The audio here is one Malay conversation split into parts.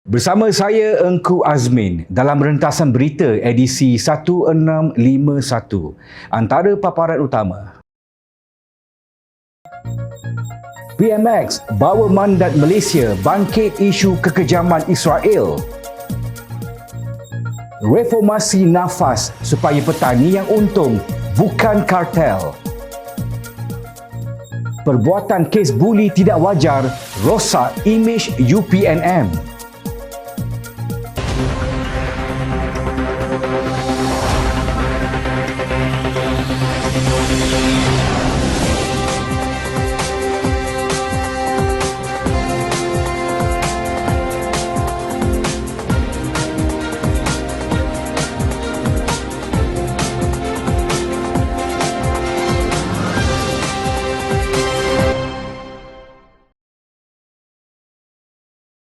Bersama saya Engku Azmin dalam rentasan berita edisi 1651. Antara paparan utama. PMX bawa mandat Malaysia bangkit isu kekejaman Israel. Reformasi nafas supaya petani yang untung, bukan kartel. Perbuatan kes buli tidak wajar rosak imej UPNM.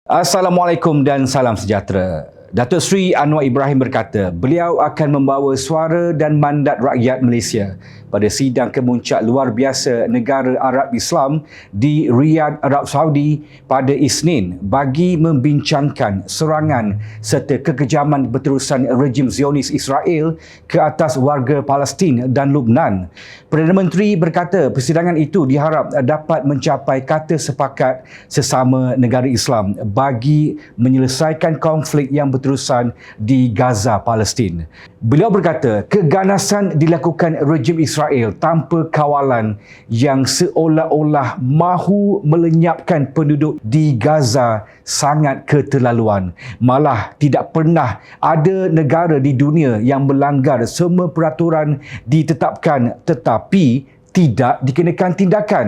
Assalamualaikum dan salam sejahtera. Datuk Seri Anwar Ibrahim berkata, beliau akan membawa suara dan mandat rakyat Malaysia pada sidang kemuncak luar biasa negara Arab Islam di Riyadh, Arab Saudi pada Isnin bagi membincangkan serangan serta kekejaman berterusan rejim Zionis Israel ke atas warga Palestin dan Lubnan. Perdana Menteri berkata persidangan itu diharap dapat mencapai kata sepakat sesama negara Islam bagi menyelesaikan konflik yang berterusan di Gaza, Palestin. Beliau berkata keganasan dilakukan rejim Israel tanpa kawalan yang seolah-olah mahu melenyapkan penduduk di Gaza sangat keterlaluan. Malah tidak pernah ada negara di dunia yang melanggar semua peraturan ditetapkan tetapi tidak dikenakan tindakan.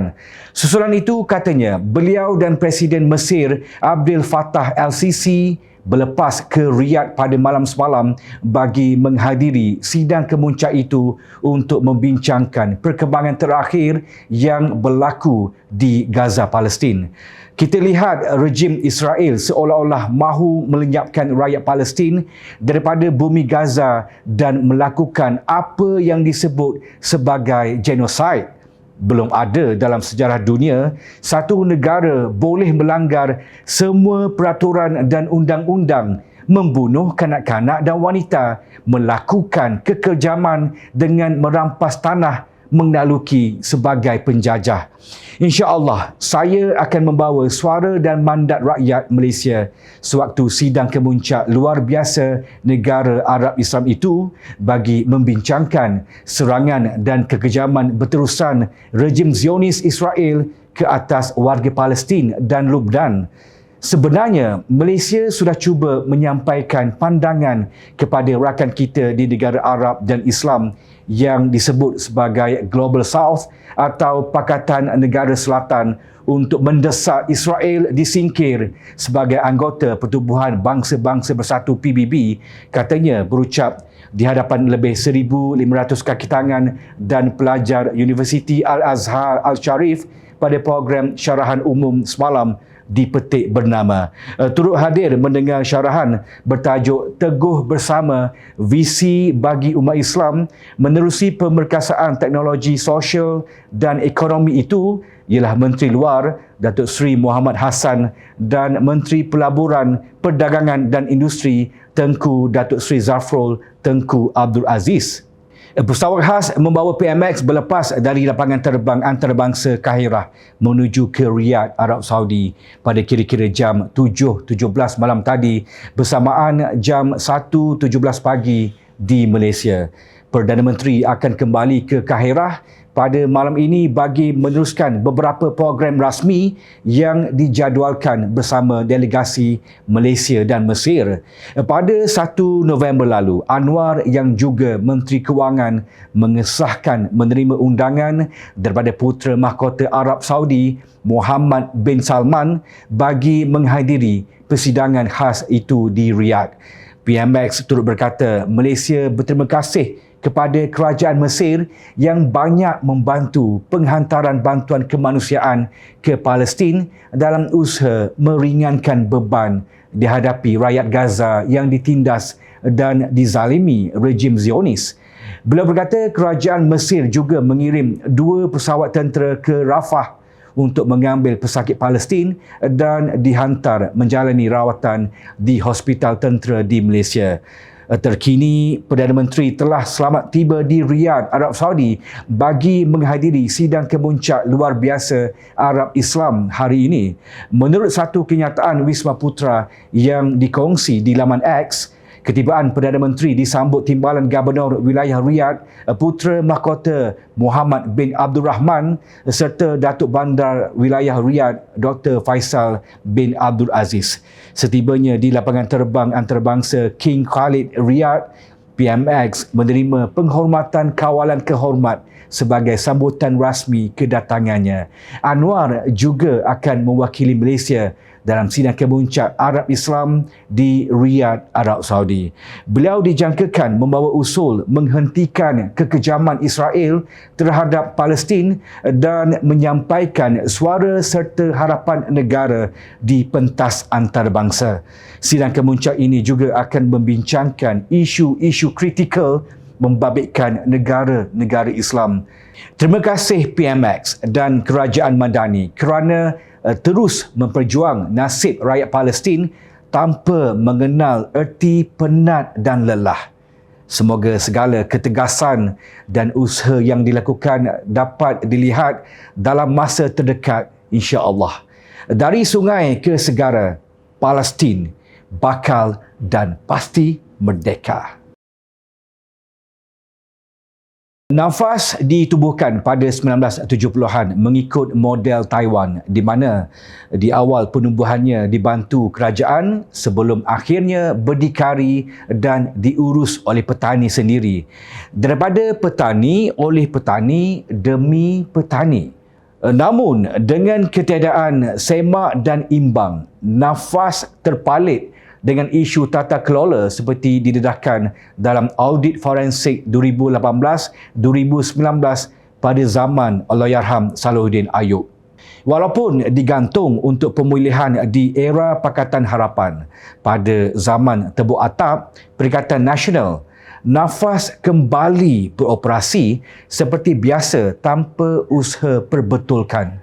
Susulan itu katanya beliau dan Presiden Mesir Abdel Fattah El-Sisi berlepas ke Riyadh pada malam semalam bagi menghadiri sidang kemuncak itu untuk membincangkan perkembangan terakhir yang berlaku di Gaza, Palestin. Kita lihat rejim Israel seolah-olah mahu melenyapkan rakyat Palestin daripada bumi Gaza dan melakukan apa yang disebut sebagai genosid. Belum ada dalam sejarah dunia satu negara boleh melanggar semua peraturan dan undang-undang, membunuh kanak-kanak dan wanita, melakukan kekejaman dengan merampas tanah, menakluki sebagai penjajah. InsyaAllah, saya akan membawa suara dan mandat rakyat Malaysia sewaktu sidang kemuncak luar biasa negara Arab Islam itu bagi membincangkan serangan dan kekejaman berterusan rejim Zionis Israel ke atas warga Palestin dan Lubnan. Sebenarnya, Malaysia sudah cuba menyampaikan pandangan kepada rakan kita di negara Arab dan Islam yang disebut sebagai Global South atau Pakatan Negara Selatan untuk mendesak Israel disingkir sebagai anggota Pertubuhan Bangsa-Bangsa Bersatu PBB, katanya berucap di hadapan lebih 1,500 kaki tangan dan pelajar Universiti Al-Azhar Al-Sharif pada program syarahan umum semalam di petik bernama. Turut hadir mendengar syarahan bertajuk Teguh Bersama Visi bagi Umat Islam menerusi pemerkasaan teknologi sosial dan ekonomi itu ialah Menteri Luar Datuk Seri Muhammad Hassan dan Menteri Pelaburan, Perdagangan dan Industri Tengku Datuk Seri Zafrul Tengku Abdul Aziz. Pesawat khas membawa PMX berlepas dari lapangan terbang antarabangsa Kahirah menuju ke Riyadh, Arab Saudi pada kira-kira jam 7.17 malam tadi bersamaan jam 1.17 pagi di Malaysia. Perdana Menteri akan kembali ke Kahirah pada malam ini bagi meneruskan beberapa program rasmi yang dijadualkan bersama delegasi Malaysia dan Mesir. Pada 1 November lalu, Anwar yang juga Menteri Kewangan mengesahkan menerima undangan daripada Putera Mahkota Arab Saudi Muhammad bin Salman bagi menghadiri persidangan khas itu di Riyadh. PMX turut berkata Malaysia berterima kasih kepada kerajaan Mesir yang banyak membantu penghantaran bantuan kemanusiaan ke Palestin dalam usaha meringankan beban dihadapi rakyat Gaza yang ditindas dan dizalimi rejim Zionis. Beliau berkata kerajaan Mesir juga mengirim 2 pesawat tentera ke Rafah untuk mengambil pesakit Palestin dan dihantar menjalani rawatan di hospital tentera di Malaysia. Terkini, Perdana Menteri telah selamat tiba di Riyadh, Arab Saudi bagi menghadiri sidang kemuncak luar biasa Arab Islam hari ini. Menurut satu kenyataan Wisma Putra yang dikongsi di laman X, ketibaan Perdana Menteri disambut Timbalan Gubernur Wilayah Riyadh, Putera Mahkota Muhammad bin Abdul Rahman serta Datuk Bandar Wilayah Riyadh Dr. Faisal bin Abdul Aziz. Setibanya di lapangan terbang antarabangsa King Khalid Riyadh, PMX menerima penghormatan kawalan kehormat sebagai sambutan rasmi kedatangannya. Anwar juga akan mewakili Malaysia dalam sidang kemuncak Arab Islam di Riyadh, Arab Saudi. Beliau dijangkakan membawa usul menghentikan kekejaman Israel terhadap Palestin dan menyampaikan suara serta harapan negara di pentas antarabangsa. Sidang kemuncak ini juga akan membincangkan isu-isu kritikal membabitkan negara-negara Islam. Terima kasih PMX dan Kerajaan Madani kerana terus memperjuang nasib rakyat Palestin tanpa mengenal erti penat dan lelah. Semoga segala ketegasan dan usaha yang dilakukan dapat dilihat dalam masa terdekat, insya-Allah. Dari sungai ke segara, Palestin bakal dan pasti merdeka. Nafas ditubuhkan pada 1970-an mengikut model Taiwan di mana di awal penubuhannya dibantu kerajaan sebelum akhirnya berdikari dan diurus oleh petani sendiri. Daripada petani oleh petani demi petani. Namun dengan ketiadaan semak dan imbang, nafas terpalit dengan isu tata kelola seperti didedahkan dalam audit forensik 2018-2019 pada zaman Allahyarham Salahuddin Ayub. Walaupun digantung untuk pemulihan di era Pakatan Harapan pada zaman Tebuk Atap, Perikatan Nasional, nafas kembali beroperasi seperti biasa tanpa usaha perbetulkan.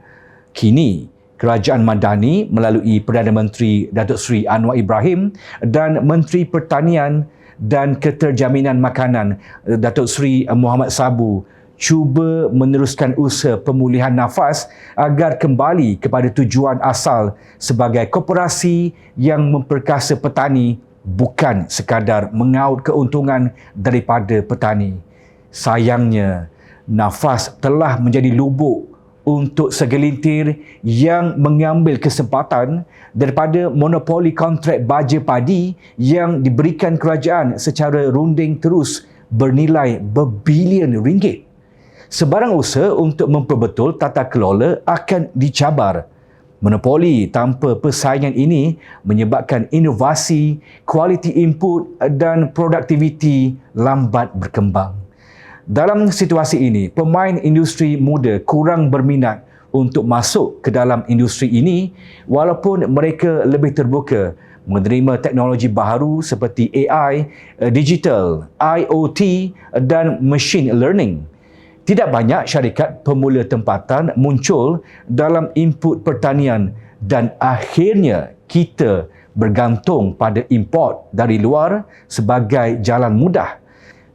Kini, Kerajaan Madani melalui Perdana Menteri Datuk Seri Anwar Ibrahim dan Menteri Pertanian dan Keterjaminan Makanan Datuk Seri Muhammad Sabu cuba meneruskan usaha pemulihan nafas agar kembali kepada tujuan asal sebagai koperasi yang memperkasa petani, bukan sekadar mengaut keuntungan daripada petani. Sayangnya, nafas telah menjadi lubuk untuk segelintir yang mengambil kesempatan daripada monopoli kontrak baja padi yang diberikan kerajaan secara runding terus bernilai berbilion ringgit. Sebarang usaha untuk memperbetul tata kelola akan dicabar. Monopoli tanpa persaingan ini menyebabkan inovasi, kualiti input dan produktiviti lambat berkembang. Dalam situasi ini, pemain industri muda kurang berminat untuk masuk ke dalam industri ini walaupun mereka lebih terbuka menerima teknologi baharu seperti AI, digital, IoT dan machine learning. Tidak banyak syarikat pemula tempatan muncul dalam input pertanian dan akhirnya kita bergantung pada import dari luar sebagai jalan mudah.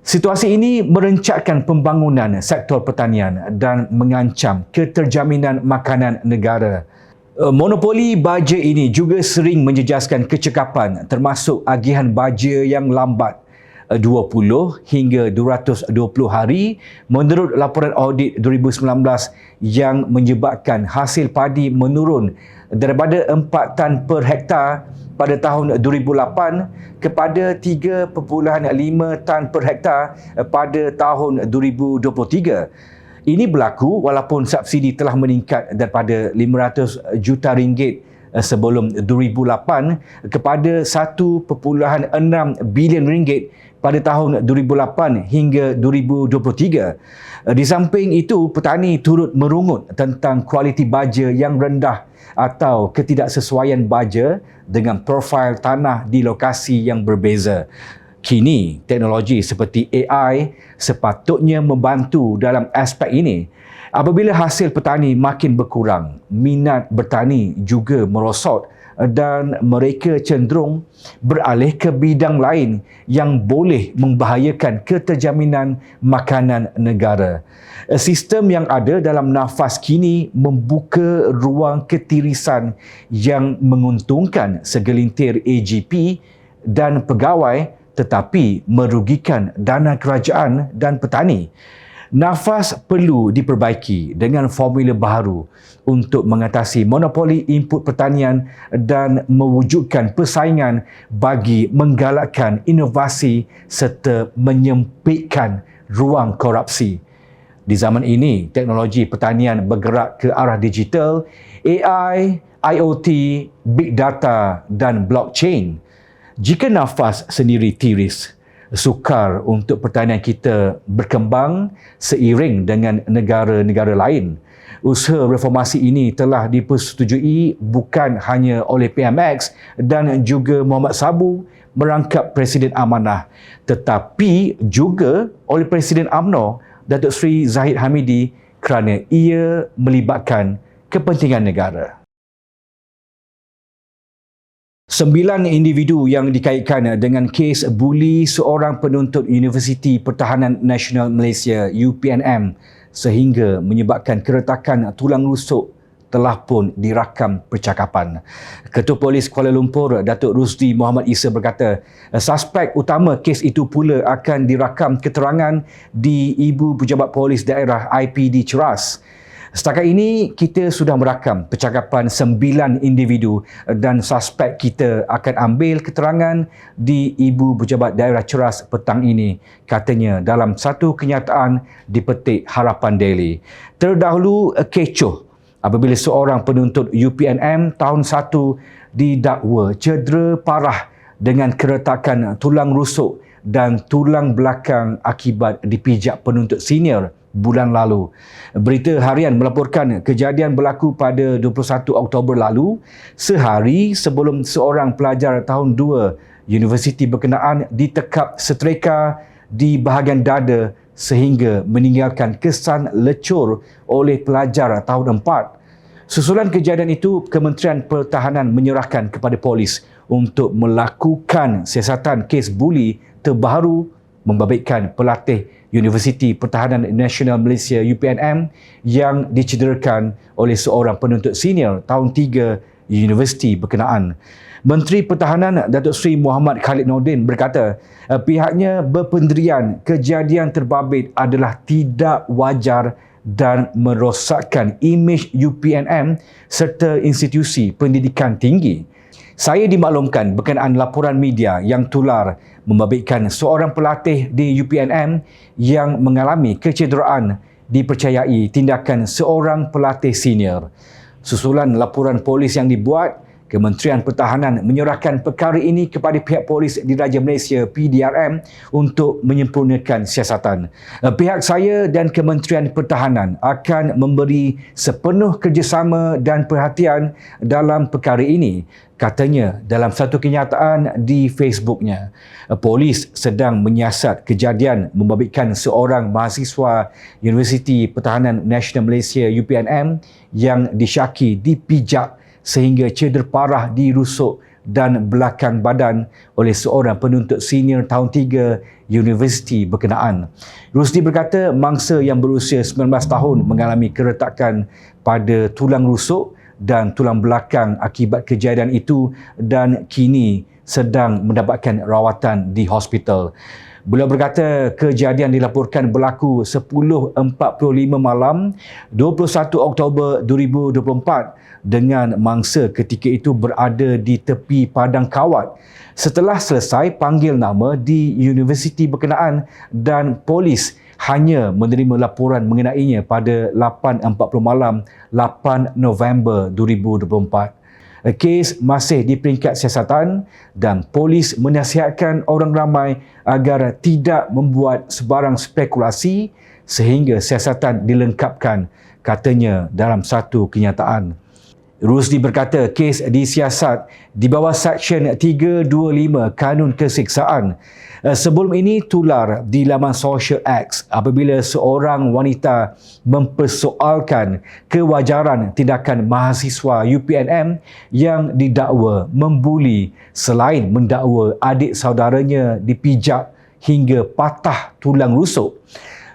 Situasi ini merencatkan pembangunan sektor pertanian dan mengancam keterjaminan makanan negara. Monopoli baja ini juga sering menjejaskan kecekapan termasuk agihan baja yang lambat 20 hingga 220 hari menurut laporan audit 2019 yang menyebabkan hasil padi menurun daripada 4 tan per hektar pada tahun 2008 kepada 3.5 tan per hektar pada tahun 2023. Ini berlaku walaupun subsidi telah meningkat daripada 500 juta ringgit sebelum 2008 kepada 1.6 bilion ringgit pada tahun 2008 hingga 2023. Di samping itu, petani turut merungut tentang kualiti baja yang rendah atau ketidaksesuaian baja dengan profil tanah di lokasi yang berbeza. Kini, teknologi seperti AI sepatutnya membantu dalam aspek ini. Apabila hasil petani makin berkurang, minat bertani juga merosot dan mereka cenderung beralih ke bidang lain yang boleh membahayakan keterjaminan makanan negara. Sistem yang ada dalam nafas kini membuka ruang ketirisan yang menguntungkan segelintir AGP dan pegawai tetapi merugikan dana kerajaan dan petani. Nafas perlu diperbaiki dengan formula baru untuk mengatasi monopoli input pertanian dan mewujudkan persaingan bagi menggalakkan inovasi serta menyempitkan ruang korupsi. Di zaman ini, teknologi pertanian bergerak ke arah digital, AI, IoT, Big Data dan blockchain. Jika nafas sendiri tiris, sukar untuk pertanian kita berkembang seiring dengan negara-negara lain. Usaha reformasi ini telah dipersetujui bukan hanya oleh PMX dan juga Muhammad Sabu merangkap Presiden Amanah, tetapi juga oleh Presiden UMNO Datuk Seri Zahid Hamidi kerana ia melibatkan kepentingan negara. 9 individu yang dikaitkan dengan kes buli seorang penuntut Universiti Pertahanan Nasional Malaysia UPNM sehingga menyebabkan keretakan tulang rusuk telah pun dirakam percakapan. Ketua Polis Kuala Lumpur Datuk Rusdi Muhammad Isa berkata, suspek utama kes itu pula akan dirakam keterangan di Ibu Pejabat Polis Daerah IPD Ceras. Setakat ini, kita sudah merakam percakapan 9 individu dan suspek kita akan ambil keterangan di Ibu Pejabat Daerah Ceras petang ini, katanya dalam satu kenyataan dipetik Harapan Daily. Terdahulu kecoh apabila seorang penuntut UPNM tahun 1 didakwa cedera parah dengan keretakan tulang rusuk dan tulang belakang akibat dipijak penuntut senior bulan lalu. Berita Harian melaporkan kejadian berlaku pada 21 Oktober lalu, sehari sebelum seorang pelajar tahun 2 universiti berkenaan ditekap setreka di bahagian dada sehingga meninggalkan kesan lecur oleh pelajar tahun 4. Susulan kejadian itu, Kementerian Pertahanan menyerahkan kepada polis untuk melakukan siasatan kes buli terbaru membabitkan pelatih Universiti Pertahanan Nasional Malaysia UPNM yang dicederakan oleh seorang penuntut senior tahun 3 universiti berkenaan. Menteri Pertahanan Datuk Seri Muhammad Khalid Nordin berkata pihaknya berpendirian kejadian terbabit adalah tidak wajar dan merosakkan imej UPNM serta institusi pendidikan tinggi. Saya dimaklumkan berkenaan laporan media yang tular membabitkan seorang pelatih di UPNM yang mengalami kecederaan dipercayai tindakan seorang pelatih senior. Susulan laporan polis yang dibuat, Kementerian Pertahanan menyerahkan perkara ini kepada pihak polis Diraja Malaysia PDRM untuk menyempurnakan siasatan. Pihak saya dan Kementerian Pertahanan akan memberi sepenuh kerjasama dan perhatian dalam perkara ini, katanya dalam satu kenyataan di Facebooknya. Polis sedang menyiasat kejadian membabitkan seorang mahasiswa Universiti Pertahanan Nasional Malaysia UPNM yang disyaki dipijak sehingga cedera parah di rusuk dan belakang badan oleh seorang penuntut senior tahun 3 universiti berkenaan. Rusdi berkata mangsa yang berusia 19 tahun mengalami keretakan pada tulang rusuk dan tulang belakang akibat kejadian itu dan kini sedang mendapatkan rawatan di hospital. Beliau berkata kejadian dilaporkan berlaku 10.45 malam 21 Oktober 2024 dengan mangsa ketika itu berada di tepi padang kawat. Setelah selesai panggil nama di universiti berkenaan dan polis hanya menerima laporan mengenainya pada 8.40 malam 8 November 2024. Kes masih di peringkat siasatan dan polis menasihatkan orang ramai agar tidak membuat sebarang spekulasi sehingga siasatan dilengkapkan, katanya dalam satu kenyataan. Rusdi berkata kes disiasat di bawah Seksyen 325 Kanun Kesiksaan. Sebelum ini tular di laman Social X apabila seorang wanita mempersoalkan kewajaran tindakan mahasiswa UPNM yang didakwa membuli selain mendakwa adik saudaranya dipijak hingga patah tulang rusuk.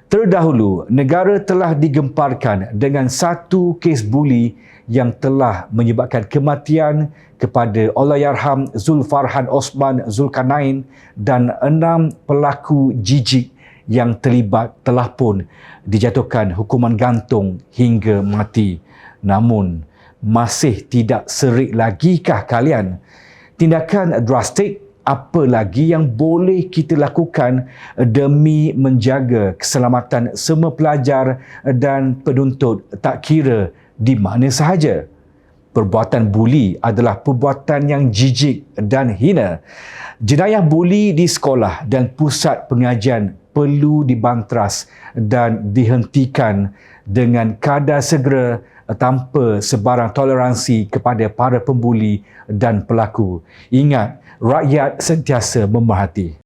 Terdahulu, negara telah digemparkan dengan satu kes buli yang telah menyebabkan kematian kepada Allahyarham Zulfarhan Osman Zulkarnain dan 6 pelaku jijik yang terlibat telah pun dijatuhkan hukuman gantung hingga mati. Namun, masih tidak serik lagikah kalian? Tindakan drastik apa lagi yang boleh kita lakukan demi menjaga keselamatan semua pelajar dan penuntut tak kira di mana sahaja? Perbuatan buli adalah perbuatan yang jijik dan hina. Jenayah buli di sekolah dan pusat pengajian perlu dibantras dan dihentikan dengan kadar segera tanpa sebarang toleransi kepada para pembuli dan pelaku. Ingat, rakyat sentiasa memerhati.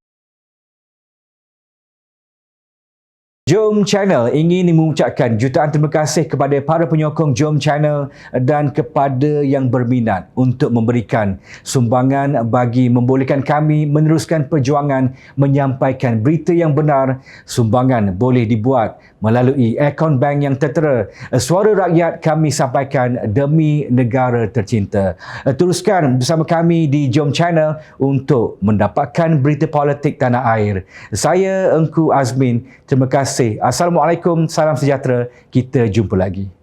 Jom Channel ingin mengucapkan jutaan terima kasih kepada para penyokong Jom Channel dan kepada yang berminat untuk memberikan sumbangan bagi membolehkan kami meneruskan perjuangan menyampaikan berita yang benar. Sumbangan boleh dibuat melalui akaun bank yang tertera. Suara rakyat kami sampaikan demi negara tercinta. Teruskan bersama kami di Jom Channel untuk mendapatkan berita politik tanah air. Saya Engku Azmin. Terima kasih. Assalamualaikum, salam sejahtera. Kita jumpa lagi.